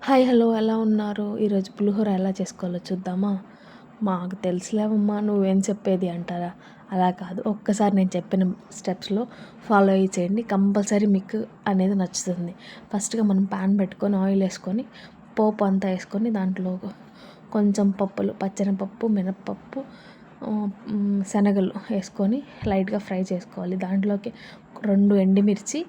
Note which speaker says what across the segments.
Speaker 1: Hi hello ఎలా ఉన్నారు? ఈరోజు పులిహోర ఎలా చేసుకోవాలో చూద్దామా? మాకు తెలుసులేవమ్మా నువ్వేం చెప్పేది అంటారా? అలా కాదు, ఒక్కసారి నేను చెప్పిన స్టెప్స్లో ఫాలో అయ్యి చేయండి, కంపల్సరీ మీకు అనేది నచ్చుతుంది. ఫస్ట్గా మనం ప్యాన్ పెట్టుకొని ఆయిల్ వేసుకొని పోపు అంతా వేసుకొని దాంట్లో కొంచెం పప్పులు, పచ్చెనపప్పు, మినప్పప్పు, శనగలు వేసుకొని లైట్గా ఫ్రై చేసుకోవాలి. దాంట్లోకి 2 ఎండుమిర్చి,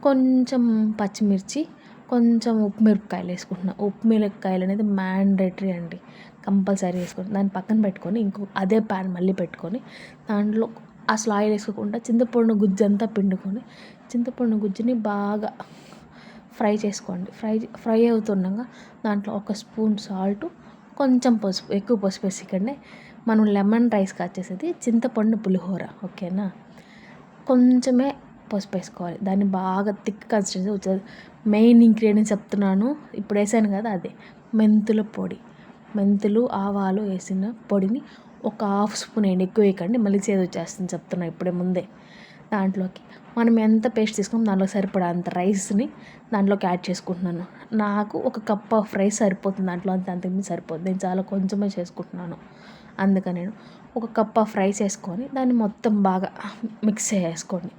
Speaker 1: కొంచెం పచ్చిమిర్చి, కొంచెం ఉప్పు మిరపకాయలు వేసుకుంటున్నాను. ఉప్పు మిరపకాయలు అనేది మ్యాండేటరీ అండి, కంపల్సరీ వేసుకోండి. దాన్ని పక్కన పెట్టుకొని అదే ప్యాన్ మళ్ళీ పెట్టుకొని దాంట్లో అసలు ఆయిల్ వేసుకోకుండా చింతపండు గుజ్జు అంతా పిండుకొని చింతపండు గుజ్జుని బాగా ఫ్రై చేసుకోండి. ఫ్రై అవుతుండగా దాంట్లో 1 స్పూన్ సాల్టు, కొంచెం పసుపు, ఎక్కువ పసుపు వేసికండి. మనం లెమన్ రైస్ కాచేసేది చింతపండు పులిహోర, ఓకేనా? కొంచెమే పసుపు వేసుకోవాలి. దాన్ని బాగా థిక్ కన్సిస్టెన్సీ వచ్చేది. మెయిన్ ఇంగ్రీడియంట్స్ చెప్తున్నాను, ఇప్పుడు వేసాను కదా అదే మెంతుల పొడి. మెంతులు, ఆవాలు వేసిన పొడిని ఒక 1/2 స్పూన్ వేయండి, ఎక్కువ వేయకండి, మళ్ళీ చేదు వచ్చేస్తుంది చెప్తున్నా ఇప్పుడే ముందే. దాంట్లోకి మనం ఎంత పేస్ట్ తీసుకున్నాం దాంట్లో సరిపడా అంత రైస్ని దాంట్లోకి యాడ్ చేసుకుంటున్నాను. నాకు 1 కప్ ఆఫ్ రైస్ సరిపోతుంది, దాంట్లో అంతకుమించి సరిపోదు, నేను చాలా కొంచెమే చేసుకుంటున్నాను. అందుకని నేను 1 కప్ ఆఫ్ రైస్ వేసుకొని దాన్ని మొత్తం బాగా మిక్స్ చేసుకోండి.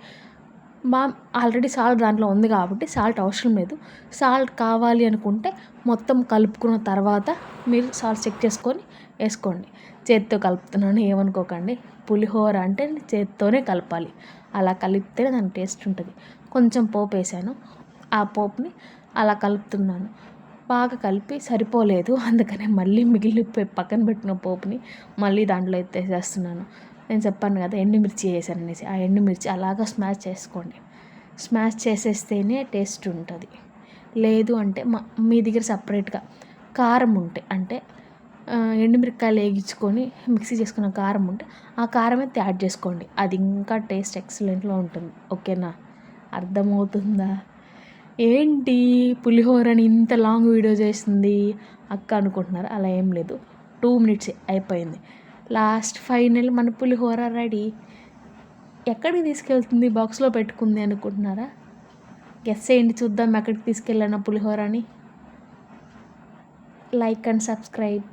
Speaker 1: ఆల్రెడీ సాల్ట్ దాంట్లో ఉంది కాబట్టి సాల్ట్ అవసరం లేదు. సాల్ట్ కావాలి అనుకుంటే మొత్తం కలుపుకున్న తర్వాత మీరు సాల్ట్ చెక్ చేసుకొని వేసుకోండి. చేత్తో కలుపుతున్నాను ఏమనుకోకండి, పులిహోర అంటే చేత్తోనే కలపాలి, అలా కలిపితేనే దాని టేస్ట్ ఉంటుంది. కొంచెం పోపు వేసాను, ఆ పోపుని అలా కలుపుతున్నాను. బాగా కలిపి సరిపోలేదు, అందుకనే మళ్ళీ పక్కన పెట్టిన పోపుని మళ్ళీ దాంట్లో ఎత్తేసేస్తున్నాను. నేను చెప్పాను కదా ఎండుమిర్చి వేసాను అనేసి, ఆ ఎండుమిర్చి అలాగా స్మాష్ చేసుకోండి. స్మాష్ చేసేస్తేనే టేస్ట్ ఉంటుంది. లేదు అంటే మీ దగ్గర సపరేట్గా కారం ఉంటే, అంటే ఎండుమిరపకాయలు వేగించుకొని మిక్సీ చేసుకున్న కారం ఉంటే ఆ కారం అయితే యాడ్ చేసుకోండి, అది ఇంకా టేస్ట్ ఎక్సలెంట్లో ఉంటుంది, ఓకేనా? అర్థమవుతుందా? ఏంటి పులిహోరని ఇంత లాంగ్ వీడియో చేసింది అక్క అనుకుంటున్నారు, అలా ఏం లేదు. 2 minutes అయిపోయింది. లాస్ట్ ఫైనల్ మన పులిహోర రెడీ. ఎక్కడికి తీసుకెళ్తుంది, బాక్స్లో పెట్టుకుంది అనుకుంటున్నారా? గెస్ చేయండి చూద్దాం ఎక్కడికి తీసుకెళ్ళాను పులిహోరని. Like and subscribe.